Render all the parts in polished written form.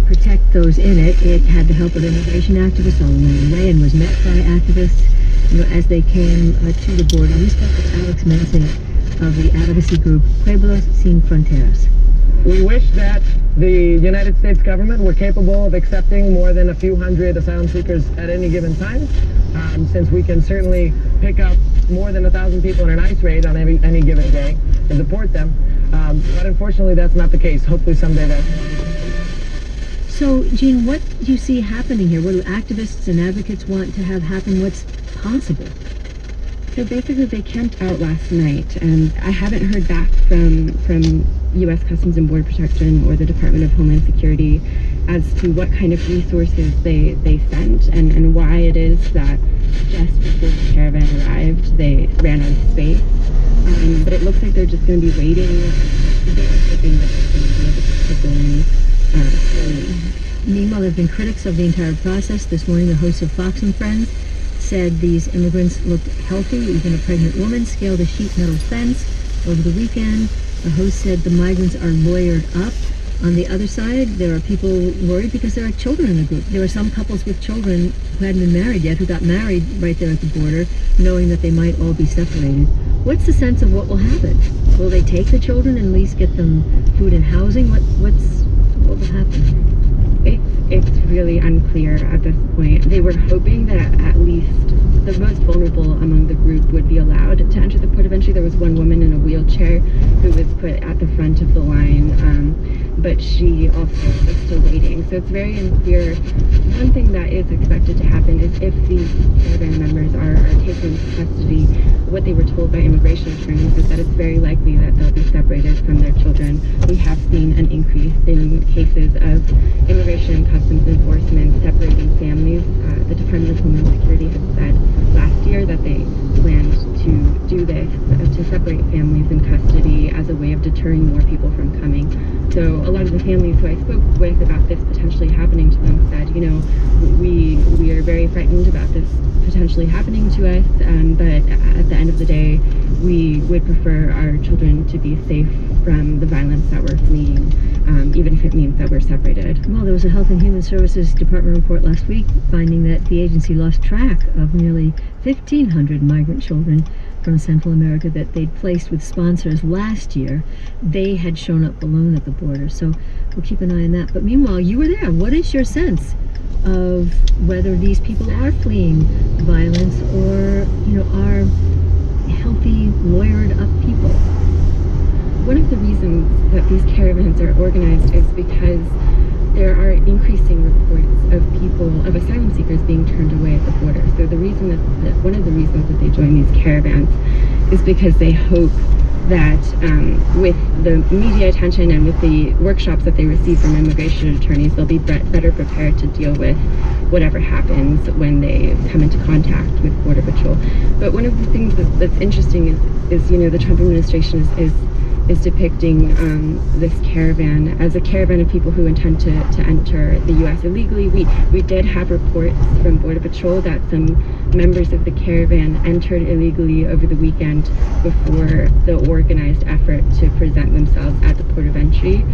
protect those in it. It had the help of immigration activists all along the way and was met by activists, as they came to the border. We spoke with Alex Mensing of the advocacy group Pueblos Sin Fronteras. We wish that the United States government were capable of accepting more than a few hundred asylum seekers at any given time, since we can certainly pick up more than 1,000 people in an ICE raid on any given day and deport them. But unfortunately, that's not the case. Hopefully someday that. So, Jean, what do you see happening here? What do activists and advocates want to have happen? What's possible? So basically, they camped out last night, and I haven't heard back from U.S. Customs and Border Protection or the Department of Homeland Security as to what kind of resources they sent and why it is that just before the caravan arrived, they ran out of space. But it looks like they're just going to be waiting. Hoping that they're going to be able to Meanwhile, there have been critics of the entire process. This morning, the host of Fox and Friends said these immigrants looked healthy. Even a pregnant woman scaled a sheet metal fence over the weekend. The host said the migrants are lawyered up. On the other side, there are people worried because there are children in the group. There are some couples with children who hadn't been married yet who got married right there at the border, knowing that they might all be separated. What's the sense of what will happen? Will they take the children and at least get them food and housing? What will happen? It's really unclear at this point. They were hoping that at least the most vulnerable among the group would be allowed to enter the port of entry. There was one woman in a wheelchair who was put at the front of the line, but she also is still waiting. So it's very unclear. One thing that is expected to happen is if these caravan members are taken into custody, what they were told by immigration attorneys is that it's very likely that they'll be separated from their children. We have seen an increase in cases of immigration and customs enforcement separating families. The Department of Homeland Security had said last year that they planned to do this, to separate families in custody as a way of deterring more people from coming. So a lot of the families who I spoke with about this potentially happening to them said, we are very frightened about this potentially happening to us, but at the end of the day, we would prefer our children to be safe from the violence that we're fleeing, even if it means that we're separated. Well, there was a Health and Human Services Department report last week finding that the agency lost track of nearly 1,500 migrant children from Central America that they'd placed with sponsors last year. They had shown up alone at the border, so we'll keep an eye on that. But meanwhile, you were there. What is your sense of whether these people are fleeing violence or, are healthy, lawyered up people? One of the reasons that these caravans are organized is because there are increasing reports of asylum seekers being turned away at the border. So one of the reasons that they join these caravans is because they hope that with the media attention and with the workshops that they receive from immigration attorneys, they'll be better prepared to deal with whatever happens when they come into contact with Border Patrol. But one of the things that's interesting is the Trump administration is depicting this caravan as a caravan of people who intend to enter the U.S. illegally. We did have reports from Border Patrol that some members of the caravan entered illegally over the weekend before the organized effort to present themselves at the port of entry.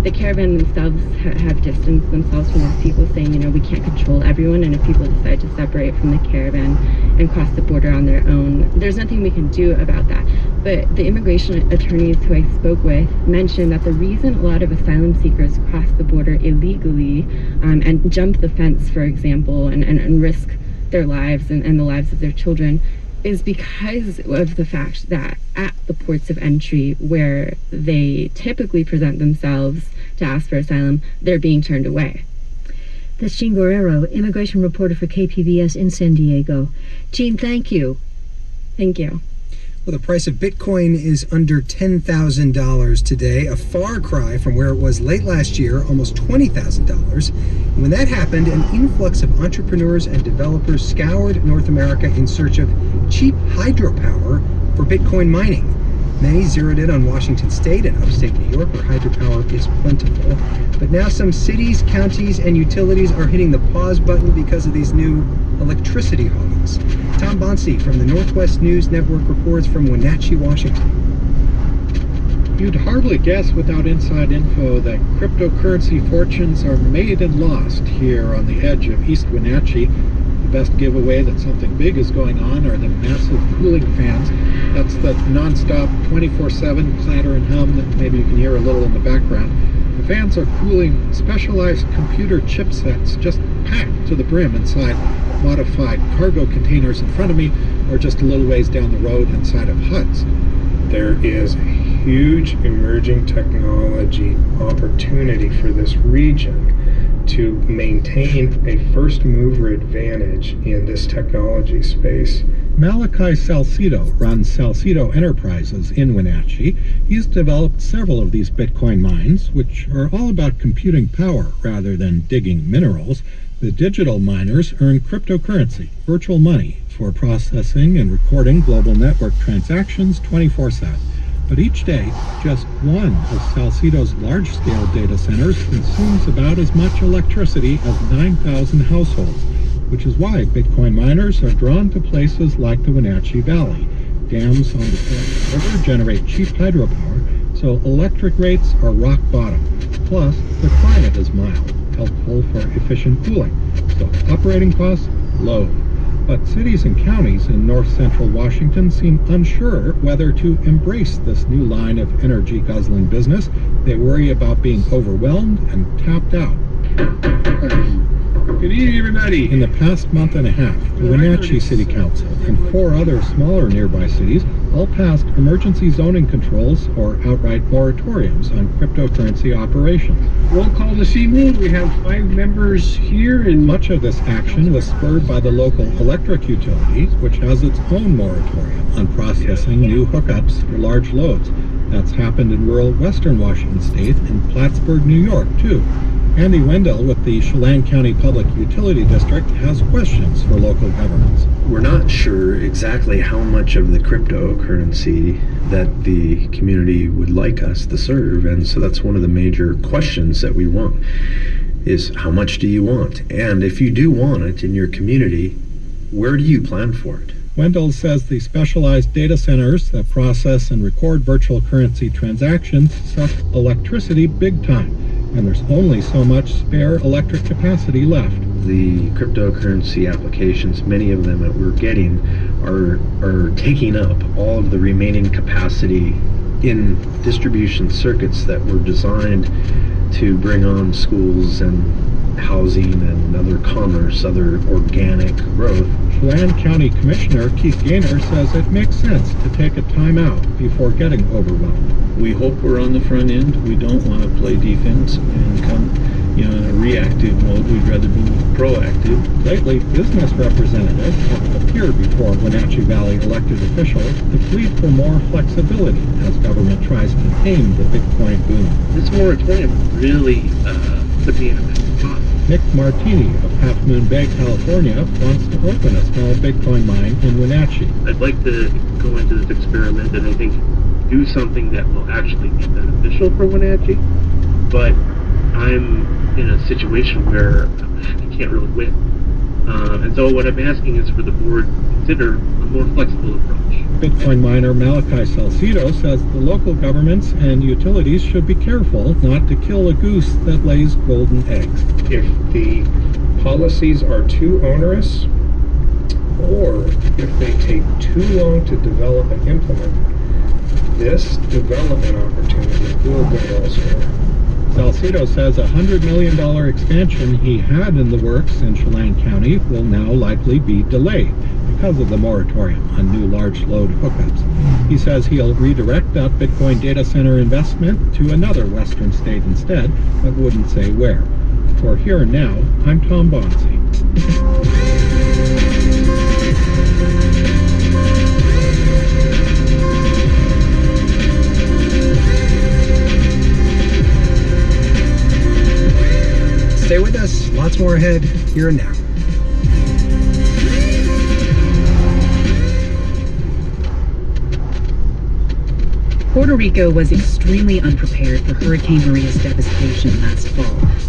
The caravan themselves have distanced themselves from those people, saying, we can't control everyone, and if people decide to separate from the caravan and cross the border on their own, there's nothing we can do about that. But the immigration attorneys who I spoke with mentioned that the reason a lot of asylum seekers cross the border illegally and jump the fence, for example, and risk their lives and the lives of their children is because of the fact that at the ports of entry where they typically present themselves to ask for asylum, they're being turned away. That's Jean Guerrero, immigration reporter for KPBS in San Diego. Jean, thank you. Thank you. Well, the price of Bitcoin is under $10,000 today, a far cry from where it was late last year, almost $20,000. And when that happened, an influx of entrepreneurs and developers scoured North America in search of cheap hydropower for Bitcoin mining. Many zeroed in on Washington State and upstate New York, where hydropower is plentiful. But now some cities, counties, and utilities are hitting the pause button because of these new electricity hogs. Tom Bonsi from the Northwest News Network reports from Wenatchee, Washington. You'd hardly guess without inside info that cryptocurrency fortunes are made and lost here on the edge of East Wenatchee. The best giveaway that something big is going on are the massive cooling fans. That's the non-stop 24/7 clatter and hum that maybe you can hear a little in the background. The fans are cooling specialized computer chipsets just packed to the brim inside modified cargo containers in front of me, or just a little ways down the road inside of huts. There is a huge emerging technology opportunity for this region to maintain a first mover advantage in this technology space. Malachi Salcido runs Salcido Enterprises in Wenatchee. He's developed several of these Bitcoin mines, which are all about computing power rather than digging minerals. The digital miners earn cryptocurrency, virtual money, for processing and recording global network transactions 24/7. But each day, just one of Salcido's large-scale data centers consumes about as much electricity as 9,000 households, which is why Bitcoin miners are drawn to places like the Wenatchee Valley. Dams on the Forest River generate cheap hydropower, so electric rates are rock bottom. Plus, the climate is mild, helpful for efficient cooling, so operating costs low. But cities and counties in north-central Washington seem unsure whether to embrace this new line of energy-guzzling business. They worry about being overwhelmed and tapped out. Good evening, everybody. In the past month and a half, the Wenatchee City Council and 4 other smaller nearby cities all passed emergency zoning controls or outright moratoriums on cryptocurrency operations. Roll call this evening. We have 5 members here, and Much of this action was spurred by the local electric utility, which has its own moratorium on processing new hookups for large loads. That's happened in rural western Washington State and Plattsburgh, New York, too. Andy Wendell with the Chelan County Public Utility District has questions for local governments. We're not sure exactly how much of the cryptocurrency that the community would like us to serve, and so that's one of the major questions that we want, is how much do you want? And if you do want it in your community, where do you plan for it? Wendell says the specialized data centers that process and record virtual currency transactions suck electricity big time, and there's only so much spare electric capacity left. The cryptocurrency applications, many of them that we're getting, are taking up all of the remaining capacity in distribution circuits that were designed to bring on schools and housing and other commerce, other organic growth. Chelan County Commissioner Keith Gaynor says it makes sense to take a time out before getting overwhelmed. We hope we're on the front end. We don't want to play defense and come, in a reactive mode. We'd rather be proactive. Lately, business representatives have appeared before Wenatchee Valley elected officials to plead for more flexibility as government tries to tame the Bitcoin boom. This moratorium really put me in a bad spot. Nick Martini of Half Moon Bay, California, wants to open a small Bitcoin mine in Wenatchee. I'd like to go into this experiment and I think do something that will actually be beneficial for Wenatchee, but I'm in a situation where I can't really win. And so what I'm asking is for the board to consider a more flexible approach. Bitcoin miner Malachi Salcido says the local governments and utilities should be careful not to kill a goose that lays golden eggs. if the policies are too onerous, or if they take too long to develop and implement, this development opportunity will go elsewhere. Salcido says a $100 million expansion he had in the works in Chelan County will now likely be delayed because of the moratorium on new large load hookups. He says he'll redirect that Bitcoin data center investment to another western state instead, but wouldn't say where. For Here and Now, I'm Tom Bonsi. Stay with us. Lots more ahead. Here and Now. Puerto Rico was extremely unprepared for Hurricane Maria's devastation last fall.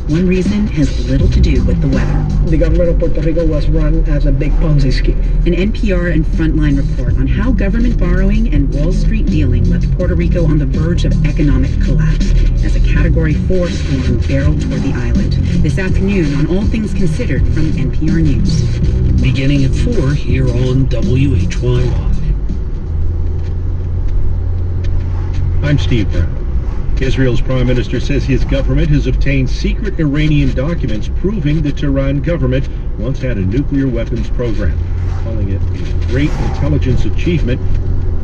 One reason has little to do with the weather. The government of Puerto Rico was run as a big Ponzi scheme. An NPR and Frontline report on how government borrowing and Wall Street dealing left Puerto Rico on the verge of economic collapse as a Category 4 storm barreled toward the island. This afternoon on All Things Considered from NPR News. Beginning at 4 here on WHYY. I'm Steve Brown. Israel's prime minister says his government has obtained secret Iranian documents proving the Tehran government once had a nuclear weapons program, calling it a great intelligence achievement.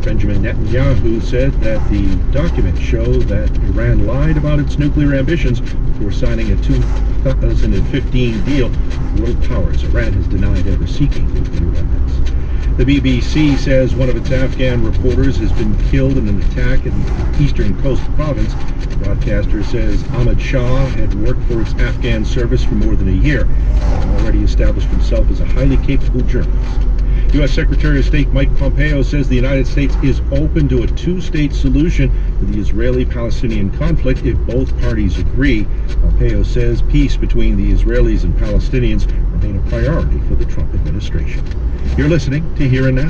Benjamin Netanyahu said that the documents show that Iran lied about its nuclear ambitions before signing a 2015 deal with world powers. Iran has denied ever seeking nuclear weapons. The BBC says one of its Afghan reporters has been killed in an attack in the Eastern Coast province. The broadcaster says Ahmad Shah had worked for its Afghan service for more than a year and already established himself as a highly capable journalist. U.S. Secretary of State Mike Pompeo says the United States is open to a two-state solution to the Israeli-Palestinian conflict if both parties agree. Pompeo says peace between the Israelis and Palestinians remain a priority for the Trump administration. You're listening to Here and Now.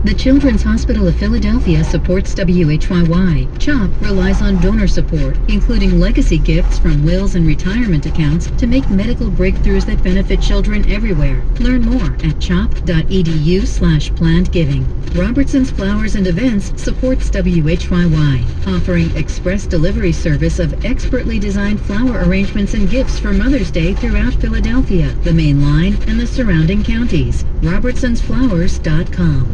The Children's Hospital of Philadelphia supports WHYY. CHOP relies on donor support, including legacy gifts from wills and retirement accounts to make medical breakthroughs that benefit children everywhere. Learn more at chop.edu/planned giving. Robertson's Flowers and Events supports WHYY, offering express delivery service of expertly designed flower arrangements and gifts for Mother's Day throughout Philadelphia, the Main Line, and the surrounding counties. RobertsonsFlowers.com.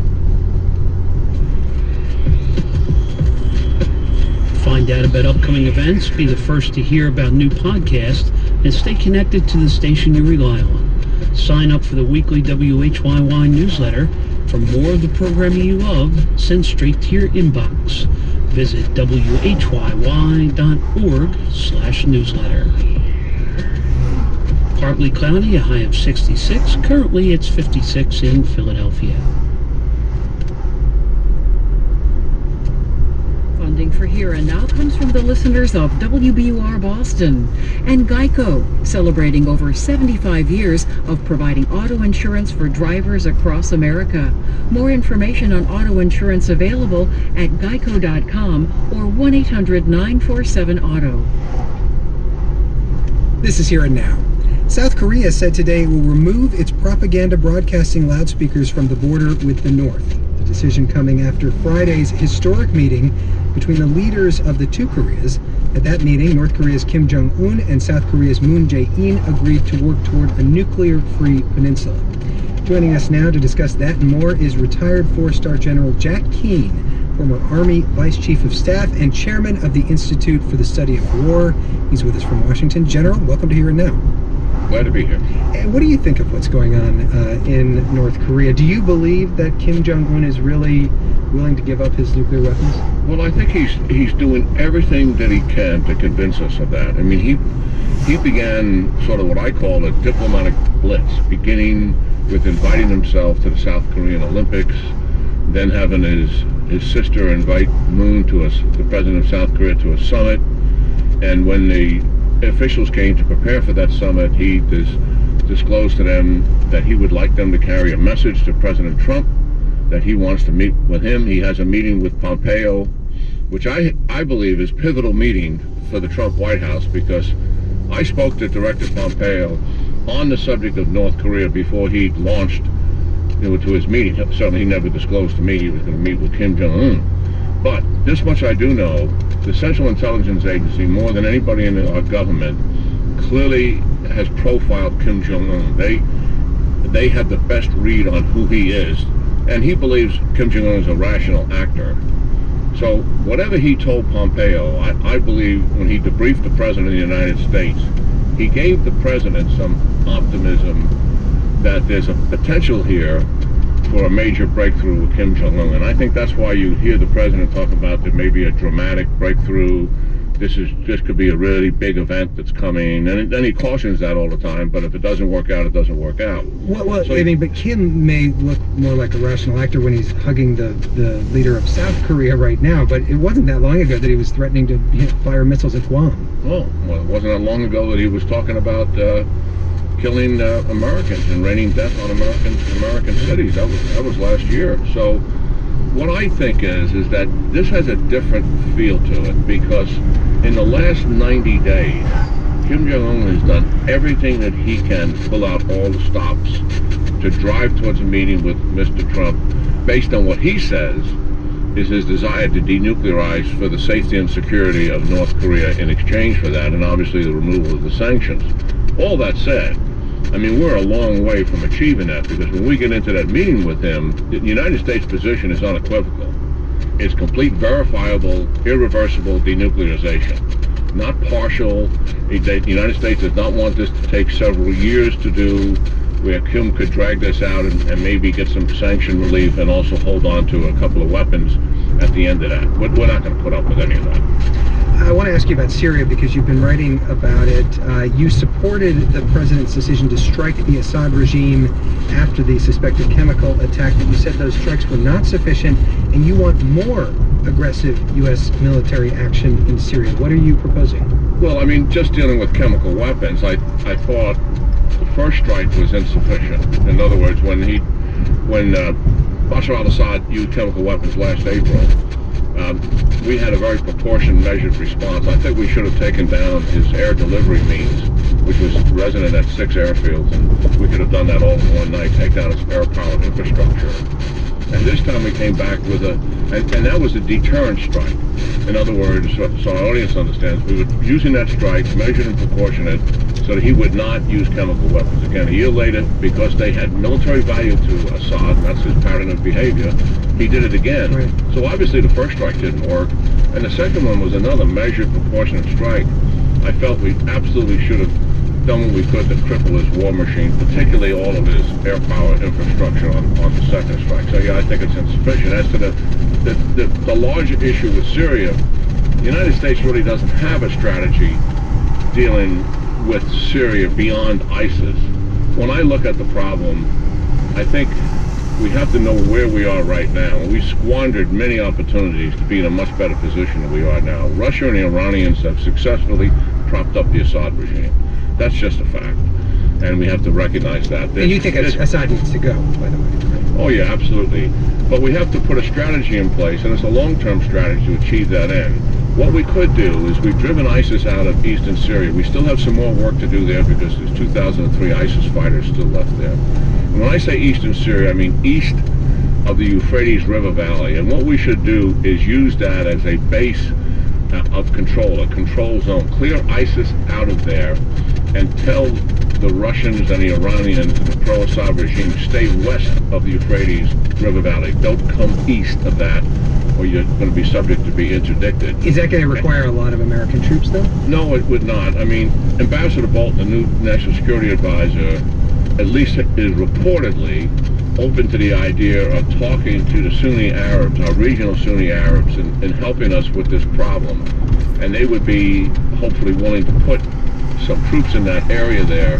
Find out about upcoming events, be the first to hear about new podcasts, and stay connected to the station you rely on. Sign up for the weekly WHYY newsletter. For more of the programming you love, send straight to your inbox. Visit whyy.org/newsletter. Partly cloudy, a high of 66. Currently, it's 56 in Philadelphia. Funding for Here and Now comes from the listeners of WBUR Boston and GEICO, celebrating over 75 years of providing auto insurance for drivers across America. More information on auto insurance available at geico.com or 1-800-947-AUTO. This is Here and Now. South Korea said today it will remove its propaganda broadcasting loudspeakers from the border with the North. The decision coming after Friday's historic meeting between the leaders of the two Koreas. At that meeting, North Korea's Kim Jong-un and South Korea's Moon Jae-in agreed to work toward a nuclear-free peninsula. Joining us now to discuss that and more is retired four-star General Jack Keane, former Army Vice Chief of Staff and Chairman of the Institute for the Study of War. He's with us from Washington. General, welcome to Here and Now. Glad to be here. And what do you think of what's going on in North Korea? Do you believe that Kim Jong-un is really willing to give up his nuclear weapons? Well, I think he's doing everything that he can to convince us of that. I mean, he began sort of what I call a diplomatic blitz, beginning with inviting himself to the South Korean Olympics, then having his sister invite Moon the president of South Korea, to a summit, and when the officials came to prepare for that summit, he disclosed to them that he would like them to carry a message to President Trump, that he wants to meet with him. He has a meeting with Pompeo, which I believe is a pivotal meeting for the Trump White House, because I spoke to Director Pompeo on the subject of North Korea before he launched to his meeting. Certainly he never disclosed to me he was going to meet with Kim Jong-un. But this much I do know, the Central Intelligence Agency, more than anybody in our government, clearly has profiled Kim Jong-un. They have the best read on who he is, and he believes Kim Jong-un is a rational actor. So whatever he told Pompeo, I believe when he debriefed the President of the United States, he gave the President some optimism that there's a potential here for a major breakthrough with Kim Jong-un. And I think that's why you hear the President talk about there may be a dramatic breakthrough this could be a really big event that's coming, and then he cautions that all the time. But if it doesn't work out, it doesn't work out. Well, So- I mean, but Kim may look more like a rational actor when he's hugging the leader of South Korea right now, but it wasn't that long ago that he was threatening to fire missiles at Guam. Well, it wasn't that long ago that he was talking about killing Americans and raining death on American cities. That was last year. So what I think is that this has a different feel to it, because in the last 90 days, Kim Jong-un has done everything that he can to pull out all the stops to drive towards a meeting with Mr. Trump based on what he says is his desire to denuclearize for the safety and security of North Korea in exchange for that, and obviously the removal of the sanctions. All that said, I mean, we're a long way from achieving that, because when we get into that meeting with him, the United States position is unequivocal. It's complete, verifiable, irreversible denuclearization, not partial. The United States does not want this to take several years to do, where Kim could drag this out and maybe get some sanction relief and also hold on to a couple of weapons at the end of that. We're not going to put up with any of that. I want to ask you about Syria, because you've been writing about it. You supported the president's decision to strike the Assad regime after the suspected chemical attack, but you said those strikes were not sufficient, and you want more aggressive U.S. military action in Syria. What are you proposing? Well, I mean, just dealing with chemical weapons, I thought the first strike was insufficient. In other words, when Bashar al-Assad used chemical weapons last April, we had a very proportioned, measured response. I think we should have taken down his air delivery means, which was resident at 6 airfields, and we could have done that all in one night, take down his air power infrastructure. And this time we came back with and that was a deterrent strike. In other words, so our audience understands, we were using that strike, measured and proportionate, so that he would not use chemical weapons again. A year later, because they had military value to Assad, that's his pattern of behavior, he did it again. Right. So obviously the first strike didn't work, and the second one was another measured, proportionate strike. I felt we absolutely should have done what we could to cripple his war machine, particularly all of his air power infrastructure on the second strike. So yeah, I think it's insufficient. As to the larger issue with Syria, the United States really doesn't have a strategy dealing with Syria beyond ISIS. When I look at the problem, I think we have to know where we are right now. We squandered many opportunities to be in a much better position than we are now. Russia and the Iranians have successfully propped up the Assad regime. That's just a fact, and we have to recognize that. And you think Assad needs to go, by the way? Oh yeah, absolutely. But we have to put a strategy in place, and it's a long-term strategy to achieve that end. What we could do is we've driven ISIS out of eastern Syria. We still have some more work to do there, because there's 2003 ISIS fighters still left there. And when I say eastern Syria, I mean east of the Euphrates River Valley. And what we should do is use that as a base of control, a control zone. Clear ISIS out of there and tell the Russians and the Iranians and the pro-Assad regime, stay west of the Euphrates River Valley. Don't come east of that, or you're going to be subject to be interdicted. Is that going to require a lot of American troops, though? No, it would not. I mean, Ambassador Bolton, the new National Security Advisor, at least is reportedly open to the idea of talking to the Sunni Arabs, our regional Sunni Arabs, and helping us with this problem. And they would be hopefully willing to put some troops in that area there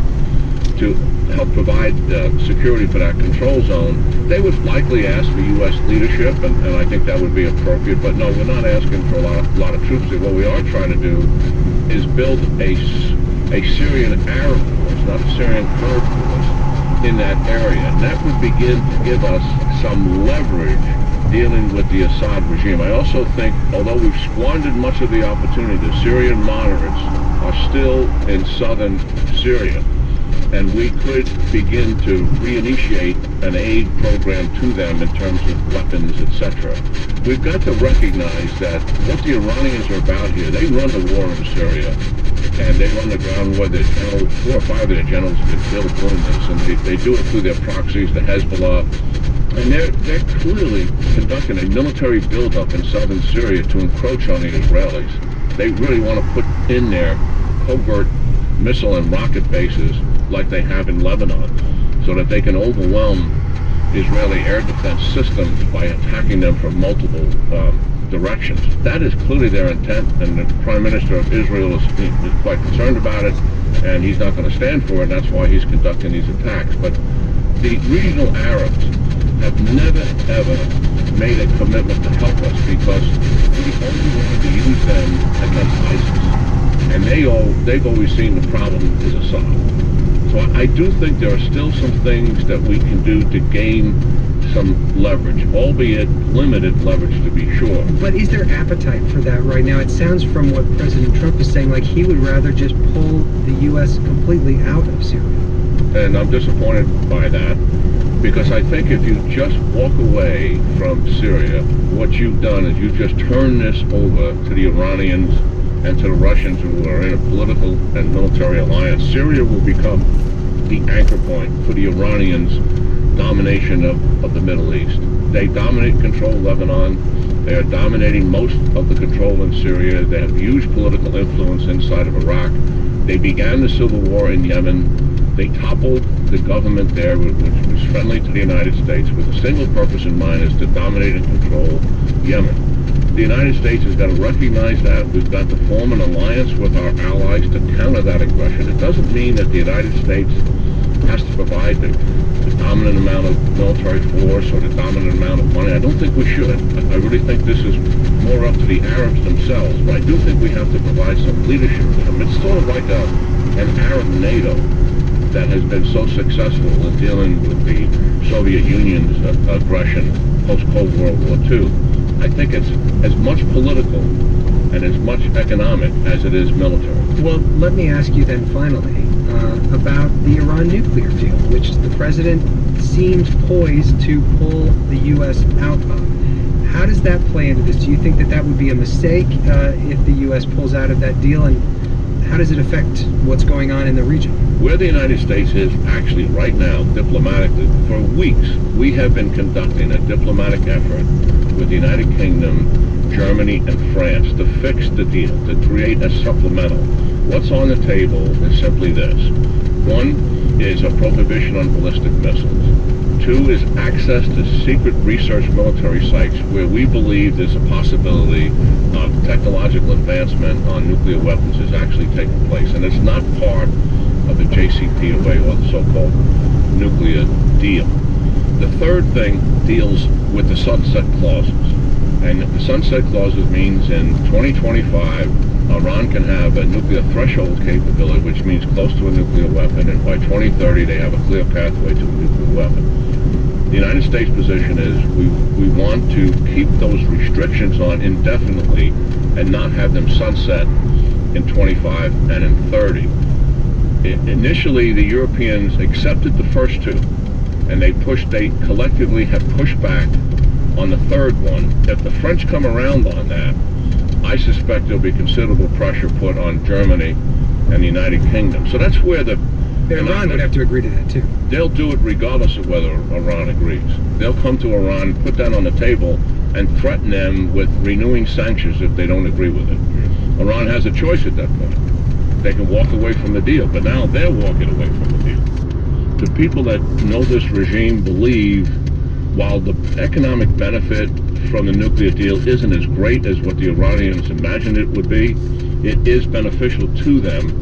to help provide security for that control zone. They would likely ask for U.S. leadership, and I think that would be appropriate. But no, we're not asking for a lot of troops there. What we are trying to do is build a Syrian Arab force, not a Syrian Kurd force, in that area. And that would begin to give us some leverage dealing with the Assad regime. I also think, although we've squandered much of the opportunity, the Syrian moderates are still in southern Syria, and we could begin to reinitiate an aid program to them in terms of weapons, etc. We've got to recognize that what the Iranians are about here, they run the war in Syria, and they run the ground where their generals, 4 or 5 of their generals have been killed doing this, and they do it through their proxies, the Hezbollah. And they're clearly conducting a military buildup in southern Syria to encroach on the Israelis. They really want to put in there covert missile and rocket bases like they have in Lebanon, so that they can overwhelm Israeli air defense systems by attacking them from multiple directions. That is clearly their intent, and the Prime Minister of Israel is quite concerned about it, and he's not going to stand for it, and that's why he's conducting these attacks. But the regional Arabs have never, ever made a commitment to help us because we only wanted to use them against ISIS. And they've always seen the problem is Assad. So I do think there are still some things that we can do to gain some leverage, albeit limited leverage to be sure. But is there appetite for that right now? It sounds from what President Trump is saying like he would rather just pull the U.S. completely out of Syria. And I'm disappointed by that, because I think if you just walk away from Syria, what you've done is you've just turned this over to the Iranians and to the Russians, who are in a political and military alliance. Syria will become the anchor point for the Iranians' domination of the Middle East. They dominate, control Lebanon. They are dominating most of the control in Syria. They have huge political influence inside of Iraq. They began the civil war in Yemen. They toppled the government there, which was friendly to the United States, with a single purpose in mind, is to dominate and control Yemen. The United States has got to recognize that. We've got to form an alliance with our allies to counter that aggression. It doesn't mean that the United States has to provide the dominant amount of military force or the dominant amount of money. I don't think we should. I really think this is more up to the Arabs themselves, but I do think we have to provide some leadership to them. It's sort of like an Arab NATO that has been so successful in dealing with the Soviet Union's aggression post-Cold World War II. I think it's as much political and as much economic as it is military. Well, let me ask you then finally about the Iran nuclear deal, which the president seems poised to pull the U.S. out of. How does that play into this? Do you think that that would be a mistake if the U.S. pulls out of that deal? And how does it affect what's going on in the region? Where the United States is actually right now, diplomatically, for weeks, we have been conducting a diplomatic effort with the United Kingdom, Germany, and France to fix the deal, to create a supplemental. What's on the table is simply this. One is a prohibition on ballistic missiles. Two is access to secret research military sites where we believe there's a possibility of technological advancement on nuclear weapons is actually taking place. And it's not part of the JCPOA or the so-called nuclear deal. The third thing deals with the sunset clauses. And the sunset clauses means in 2025, Iran can have a nuclear threshold capability, which means close to a nuclear weapon, and by 2030 they have a clear pathway to a nuclear weapon. The United States position is we want to keep those restrictions on indefinitely and not have them sunset in 25 and in 30. Initially, the Europeans accepted the first two, and they collectively have pushed back on the third one. If the French come around on that, I suspect there'll be considerable pressure put on Germany and the United Kingdom. So that's where Iran would have to agree to that too. They'll do it regardless of whether Iran agrees. They'll come to Iran, put that on the table, and threaten them with renewing sanctions if they don't agree with it. Iran has a choice at that point. They can walk away from the deal, but now they're walking away from the deal. The people that know this regime believe while the economic benefit from the nuclear deal isn't as great as what the Iranians imagined it would be, it is beneficial to them,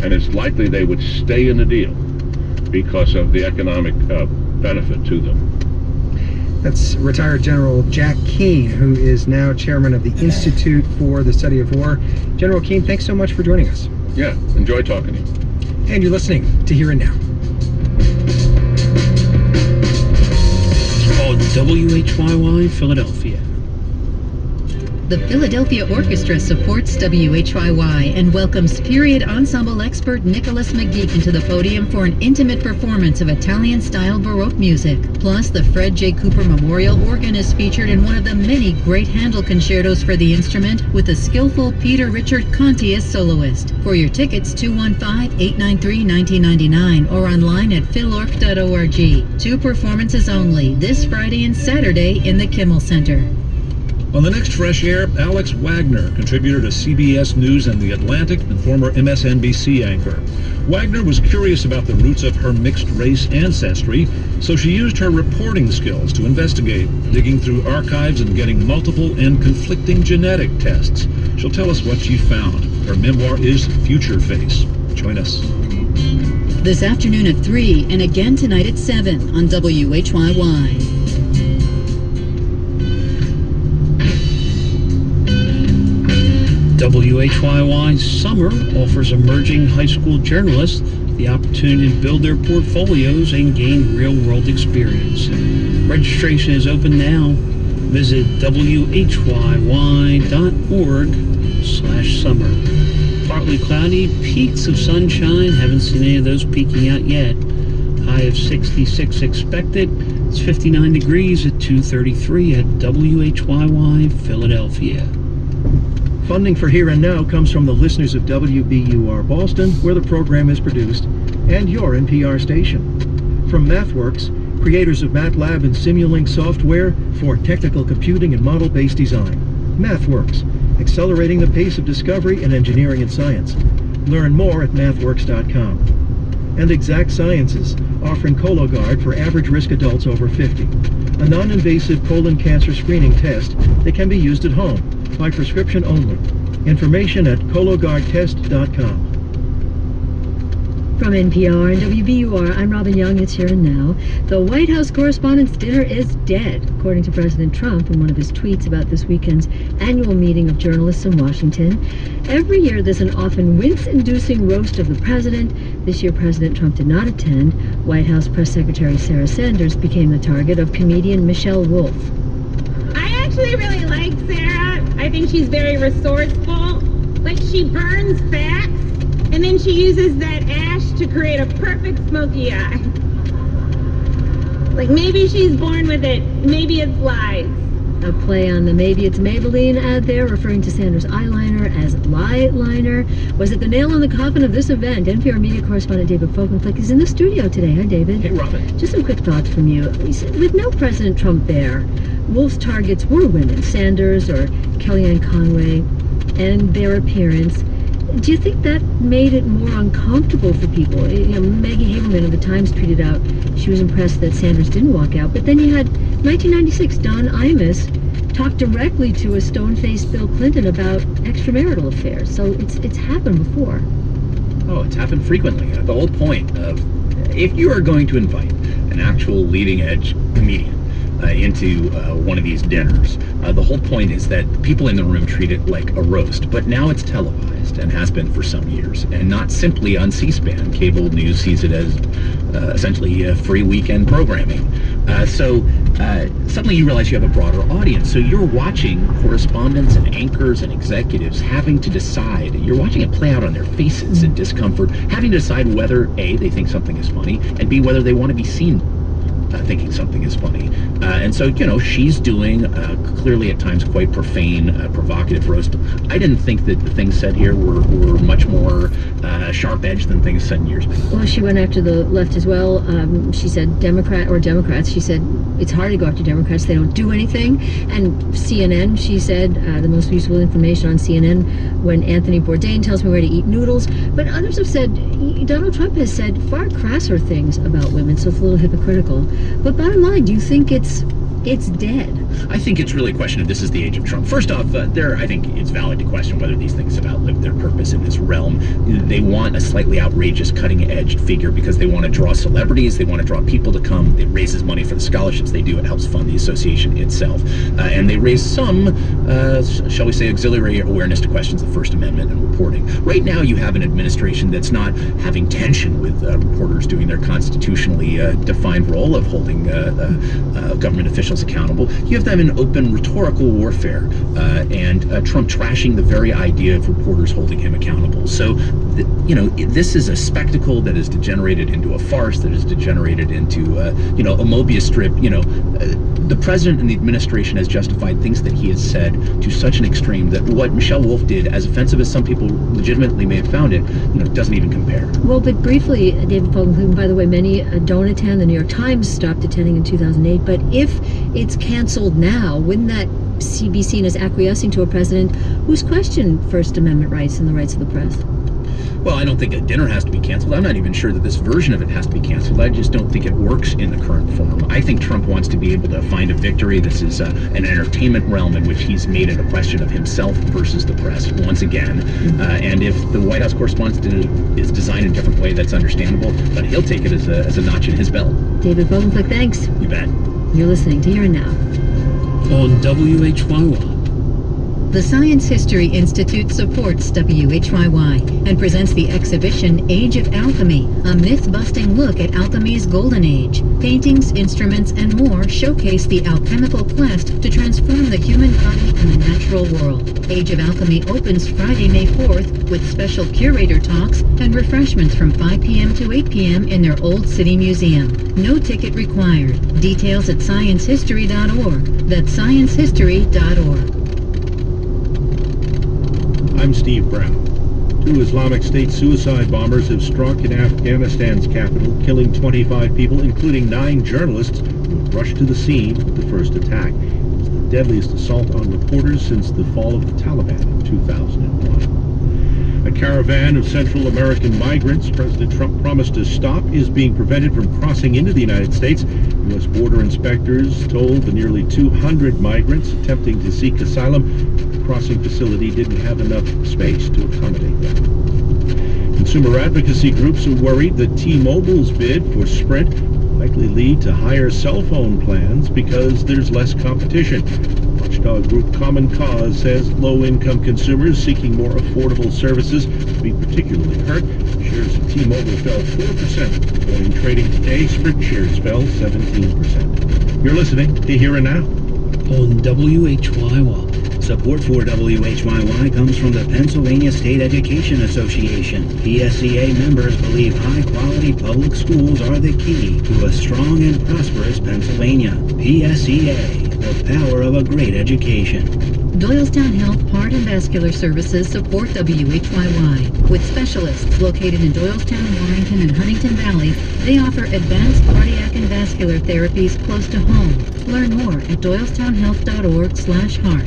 and it's likely they would stay in the deal because of the economic benefit to them. That's retired General Jack Keane, who is now chairman of the Institute for the Study of War. General Keane, thanks so much for joining us. Yeah, enjoy talking to you. And you're listening to Here and Now. WHYY Philadelphia. The Philadelphia Orchestra supports WHYY and welcomes period ensemble expert Nicholas McGeek into the podium for an intimate performance of Italian-style Baroque music. Plus, the Fred J. Cooper Memorial Organ is featured in one of the many great Handel concertos for the instrument, with the skillful Peter Richard Conti as soloist. For your tickets, 215-893-1999 or online at philorc.org. 2 performances only, this Friday and Saturday in the Kimmel Center. On the next Fresh Air, Alex Wagner, contributor to CBS News and The Atlantic and former MSNBC anchor. Wagner was curious about the roots of her mixed-race ancestry, so she used her reporting skills to investigate, digging through archives and getting multiple and conflicting genetic tests. She'll tell us what she found. Her memoir is Future Face. Join us. This afternoon at 3 and again tonight at 7 on WHYY. WHYY Summer offers emerging high school journalists the opportunity to build their portfolios and gain real-world experience. Registration is open now. Visit whyy.org/summer. Partly cloudy, peaks of sunshine. Haven't seen any of those peaking out yet. High of 66 expected. It's 59 degrees at 2:33 at WHYY Philadelphia. Funding for Here and Now comes from the listeners of WBUR Boston, where the program is produced, and your NPR station. From MathWorks, creators of MATLAB and Simulink software for technical computing and model-based design. MathWorks, accelerating the pace of discovery in engineering and science. Learn more at mathworks.com. And Exact Sciences, offering Cologuard for average-risk adults over 50. A non-invasive colon cancer screening test that can be used at home, by prescription only. Information at cologuardtest.com. From NPR and WBUR, I'm Robin Young. It's Here and Now. The White House Correspondents' Dinner is dead, according to President Trump in one of his tweets about this weekend's annual meeting of journalists in Washington. Every year, there's an often wince-inducing roast of the president. This year, President Trump did not attend. White House Press Secretary Sarah Sanders became the target of comedian Michelle Wolf. I actually really like Sarah. I think she's very resourceful. Like, she burns facts, and then she uses that ash to create a perfect smoky eye. Like, maybe she's born with it, maybe it's lies. A play on the Maybe It's Maybelline ad there, referring to Sanders' eyeliner as lie liner. Was it the nail in the coffin of this event? NPR media correspondent David Folkenflik is in the studio today. Hi, David. Hey, Robin. Just some quick thoughts from you. With no President Trump there, Wolf's targets were women, Sanders or Kellyanne Conway, and their appearance. Do you think that made it more uncomfortable for people? You know, Maggie Haberman of the Times tweeted out she was impressed that Sanders didn't walk out, but then you had 1996 Don Imus talk directly to a stone-faced Bill Clinton about extramarital affairs. So it's happened before. Oh, it's happened frequently. The whole point of, if you are going to invite an actual leading-edge comedian into one of these dinners, the whole point is that people in the room treat it like a roast, but now it's televised and has been for some years, and not simply on C-SPAN. Cable news sees it as essentially free weekend programming. So suddenly you realize you have a broader audience. So you're watching correspondents and anchors and executives having to decide. You're watching it play out on their faces in discomfort, having to decide whether A, they think something is funny, and B, whether they want to be seen thinking something is funny. And so, you know, she's doing clearly at times quite profane, provocative roast. I didn't think that the things said here were much more sharp-edged than things said in years past. Well, she went after the left as well. She said Democrats. She said it's hard to go after Democrats. They don't do anything. And CNN, she said, the most useful information on CNN when Anthony Bourdain tells me where to eat noodles. But others have said, Donald Trump has said far crasser things about women, so it's a little hypocritical. But bottom line, do you think it's dead? I think it's really a question of this is the age of Trump. First off, I think it's valid to question whether these things have outlived their purpose in this realm. They want a slightly outrageous, cutting-edge figure because they want to draw celebrities, they want to draw people to come. It raises money for the scholarships they do. It helps fund the association itself. And they raise some, shall we say, auxiliary awareness to questions of the First Amendment and reporting. Right now, you have an administration that's not having tension with reporters doing their constitutionally defined role of holding government officials accountable. You have them in open rhetorical warfare and Trump trashing the very idea of reporters holding him accountable. So, this is a spectacle that has degenerated into a farce, that has degenerated into, a Mobius strip. The president and the administration has justified things that he has said to such an extreme that what Michelle Wolf did, as offensive as some people legitimately may have found it, doesn't even compare. Well, but briefly, David Folkenflik, by the way, many don't attend. The New York Times stopped attending in 2008. But if it's canceled now, wouldn't that be seen as acquiescing to a president who's questioned First Amendment rights and the rights of the press? Well, I don't think a dinner has to be canceled. I'm not even sure that this version of it has to be canceled. I just don't think it works in the current form. I think Trump wants to be able to find a victory. This is an entertainment realm in which he's made it a question of himself versus the press once again. And if the White House Correspondents' Dinner is designed in a different way, that's understandable. But he'll take it as a notch in his belt. David Vogelflick, thanks. You bet. You're listening to Here and Now on WHYY. The Science History Institute supports WHYY and presents the exhibition Age of Alchemy, a myth-busting look at alchemy's golden age. Paintings, instruments, and more showcase the alchemical quest to transform the human body and the natural world. Age of Alchemy opens Friday, May 4th with special curator talks and refreshments from 5 p.m. to 8 p.m. in their Old City Museum. No ticket required. Details at sciencehistory.org. That's sciencehistory.org. I'm Steve Brown. 2 Islamic State suicide bombers have struck in Afghanistan's capital, killing 25 people, including 9 journalists who rushed to the scene with the first attack. It's the deadliest assault on reporters since the fall of the Taliban in 2001. A caravan of Central American migrants President Trump promised to stop is being prevented from crossing into the United States. U.S. border inspectors told the nearly 200 migrants attempting to seek asylum the crossing facility didn't have enough space to accommodate them. Consumer advocacy groups are worried that T-Mobile's bid for Sprint will likely lead to higher cell phone plans because there's less competition. Watchdog group Common Cause says low-income consumers seeking more affordable services will be particularly hurt. Shares of T-Mobile fell 4%. Morning trading today, Sprint shares fell 17%. You're listening to Here and Now on WHYY. Support for WHYY comes from the Pennsylvania State Education Association. PSEA members believe high-quality public schools are the key to a strong and prosperous Pennsylvania. PSEA, the power of a great education. Doylestown Health Heart and Vascular Services support WHYY. With specialists located in Doylestown, Warrington, and Huntington Valley, they offer advanced cardiac and vascular therapies close to home. Learn more at doylestownhealth.org/heart.